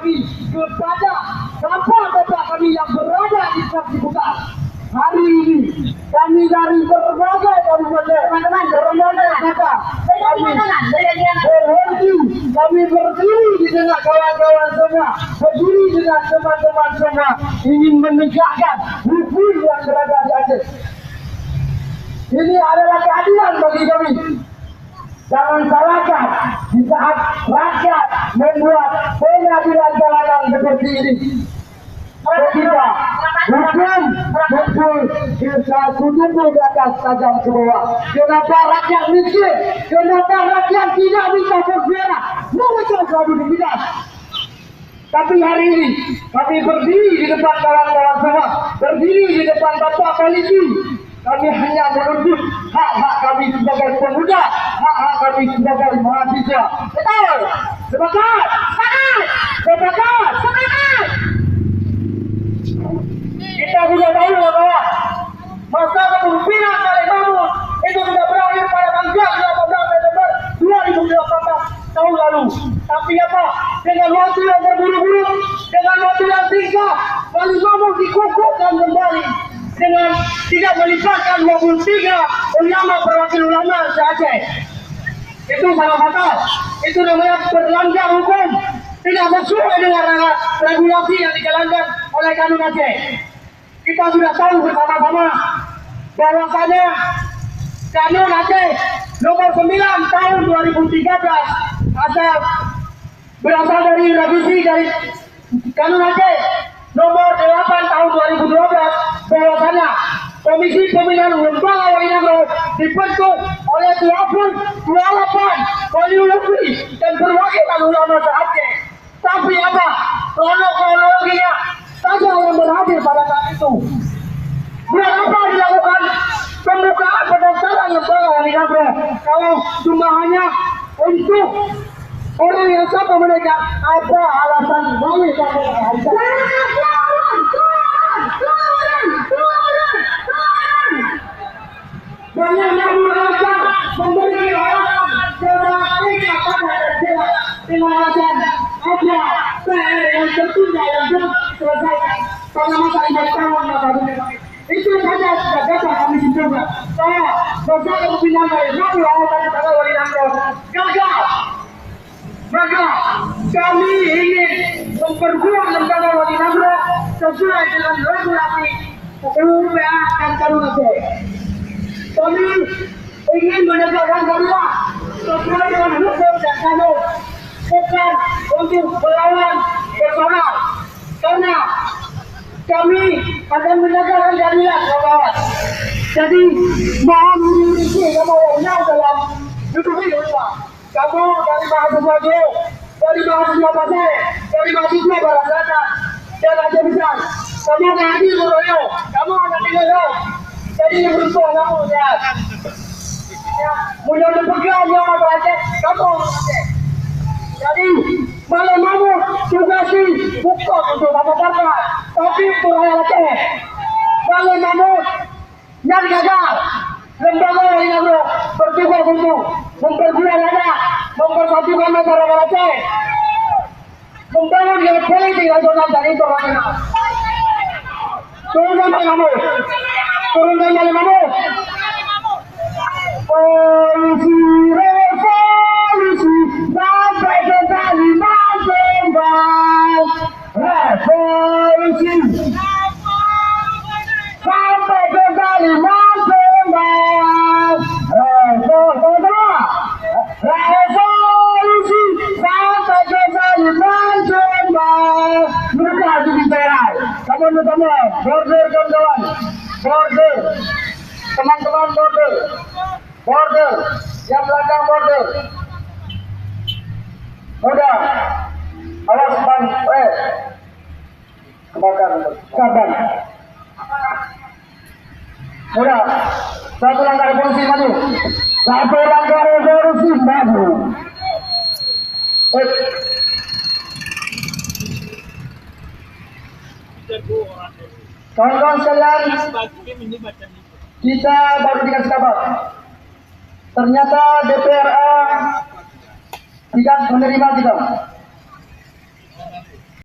kami kepada bapak-bapak kami yang berada di fraksi pusat. Hari ini kami dari berbagai kabupaten, teman-teman, kami berdiri di tengah kawan-kawan semua, berdiri dengan teman-teman semua, ingin menegakkan hukum yang berada di Aceh. Ini adalah keadilan bagi kami. Jangan salahkan di saat rakyat membuat pengadilan jalanan seperti ini. Ketika hukum betul kita tutup di atas tajam ke bawah. Kenapa rakyat miskin? Kenapa rakyat tidak bisa bersuara? Mereka selalu ditindas. Tapi hari ini kami berdiri di depan kawan-kawan semua, berdiri di depan bapak polisi. Kami hanya menuntut hak-hak kami sebagai pemuda, hak-hak kami sebagai mahasiswa. Betul? Sepakat? Sepakat? Sepakat? Kita sudah tahu bahwa masa kepemimpinan Saleh Mahmud itu sudah berakhir pada tanggal 18 Desember 2018 tahun lalu. Tapi apa? Dengan waktu yang terburu-buru, dengan waktu yang singkat, Saleh Mahmud dikukuhkan kembali dengan tidak melibatkan 23 ulama perwakilan ulama se-Aceh. Itu sangat fatal. Itu namanya berlanggar hukum, tidak sesuai dengan regulasi yang dijalankan oleh Kanun Aceh. Kita sudah tahu bersama-sama bahwasanya Kanun Aceh nomor 9 tahun 2013 berasal dari revisi dari Kanun Aceh nomor 8 tahun 2012 bahwasanya Komisi Pemilihan Lembaga Wainagro dibentuk oleh 28 wali lebih dan perwakilan ulama se-Aceh. Tapi apa? Kronologinya saja yang berhadir pada saat itu. Berapa dilakukan pembukaan pendaftaran lembaga Wainagro kalau jumlahnya untuk orang yang sama mereka, apa alasan mereka banyak yang merasa memberi orang kemerdekaan pada dengan alasan ada PR yang tertunda yang belum selesaikan pada masa 5 tahun itu saja sudah dapat kami simpulkan bahwa masa kepemimpinan dari Nabi Muhammad Wainagro gagal. Maka kami ingin memperkuat lembaga Wainagro sesuai dengan regulasi UPA dan Kanun Aceh. Kami ingin menegakkan keadilan sesuai dengan hukum dan kanun, bukan untuk melawan personal. Karena kami akan menegakkan keadilan, kawan. Jadi mohon memiliki kamu dalam hidup ini. Kamu dari mahasiswa G, dari mahasiswa Pasir, dari mahasiswa Barangkata, dan Aceh Besar. Kamu akan hadir Royo, kamu akan tinggal. Jadi beruntung kamu lihat. Mudah berpegang yang Aceh, kamu Aceh. Jadi Saleh Mahmud tugasi bukan untuk Bapak-Bapak, tapi untuk rakyat Aceh. Saleh Mahmud yang gagal. Lembaga Wainagro bertugas untuk memperkuat rakyat, mempersatukan masyarakat Aceh, membangun yang politik nasional dan internasional. Turunkan Saleh Mahmud, turunkan Saleh Mahmud. Polisi revolusi sampai ke Kalimantan Bang. Revolusi sampai ke Kalimantan Bang. Revolusi sampai ke Kalimantan Bang. Mereka harus bicara. Kawan-kawan, border kawan-kawan, border, teman-teman border, border, yang belakang border. Udah, awas depan, kebakar, sabar. Udah, satu langkah revolusi maju, satu langkah revolusi maju. Kawan-kawan sekalian, kita baru dikasih kabar. Ternyata DPRA tidak menerima kita.